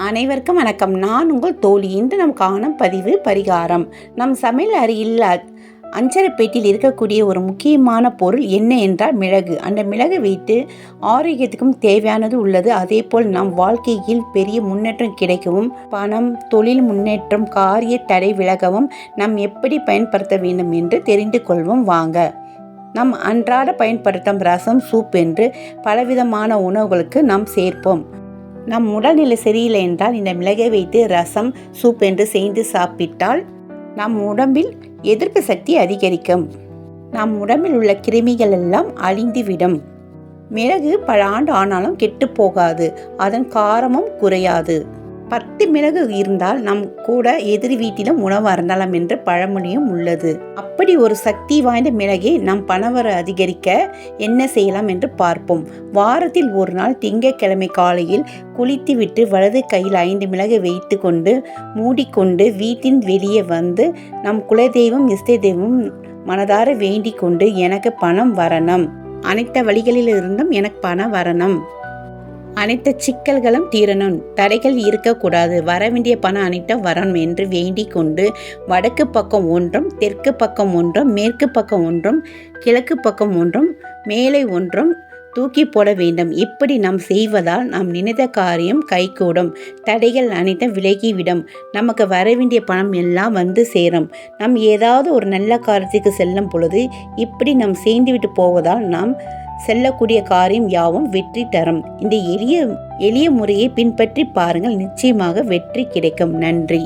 அனைவருக்கும் வணக்கம். நான் உங்கள் தோழி. இன்று நாம் காணும் பதிவு பரிகாரம். நம் சமையல் அறையில் அஞ்சரை பெட்டியில் இருக்கக்கூடிய ஒரு முக்கியமான பொருள் என்ன என்றால் மிளகு. அந்த மிளகு வைத்து ஆரோக்கியத்துக்கும் தேவையானது உள்ளது. அதே போல் நம் வாழ்க்கையில் பெரிய முன்னேற்றம் கிடைக்கவும், பணம், தொழில் முன்னேற்றம், காரிய தடை விலகவும் நாம் எப்படி பயன்படுத்த வேண்டும் என்று தெரிந்து கொள்வோம் வாங்க. நம் அன்றாட பயன்படுத்தும் ரசம், சூப் என்று பலவிதமான உணவுகளுக்கு நாம் சேர்ப்போம். நம் உடல்நிலை சரியில்லை என்றால் இந்த மிளகை வைத்து ரசம், சூப் என்று செய்து சாப்பிட்டால் நம் உடம்பில் எதிர்ப்பு சக்தி அதிகரிக்கும். நம் உடம்பில் உள்ள கிருமிகள் எல்லாம் அழிந்துவிடும். மிளகு பல ஆண்டு ஆனாலும் கெட்டு போகாது. அதன் காரமும் குறையாது. 10 மிளகு இருந்தால் நம் கூட எதிரி வீட்டிலும் உணவு அருந்தலாம் என்ற பழமொழியும் உள்ளது. அப்படி ஒரு சக்தி வாய்ந்த மிளகை நம் பணவர அதிகரிக்க என்ன செய்யலாம் என்று பார்ப்போம். வாரத்தில் ஒரு நாள் திங்கட்கிழமை காலையில் குளித்துவிட்டு வலது கையில் 5 மிளகை வைத்து கொண்டு மூடிக்கொண்டு வீட்டின் வெளியே வந்து நம் குலதெய்வம், இஷ்ட தெய்வம் மனதார வேண்டிக் கொண்டு எனக்கு பணம் வரணும், அனைத்து வழிகளிலிருந்தும் எனக்கு பணம் வரணும், அனைத்து சிக்கல்களும் தீரணும், தடைகள் இருக்கக்கூடாது, வரவேண்டிய பணம் அனைத்தும் வரணும் என்று வேண்டிக் கொண்டு வடக்கு பக்கம் ஒன்றும், தெற்கு பக்கம் ஒன்றும், மேற்கு பக்கம் ஒன்றும், கிழக்கு பக்கம் ஒன்றும், மேலே ஒன்றும் தூக்கி போட வேண்டும். இப்படி நாம் செய்வதால் நாம் நினைத்த காரியம் கைகூடும். தடைகள் அனைத்தும் விலகிவிடும். நமக்கு வரவேண்டிய பணம் எல்லாம் வந்து சேரும். நாம் ஏதாவது ஒரு நல்ல காரியத்துக்கு செல்லும் பொழுது இப்படி நாம் செய்துவிட்டு போவதால் நாம் செல்லக்கூடிய காரியம் யாவும் வெற்றி தரும். இந்த எளிய முறையை பின்பற்றி பாருங்கள். நிச்சயமாக வெற்றி கிடைக்கும். நன்றி.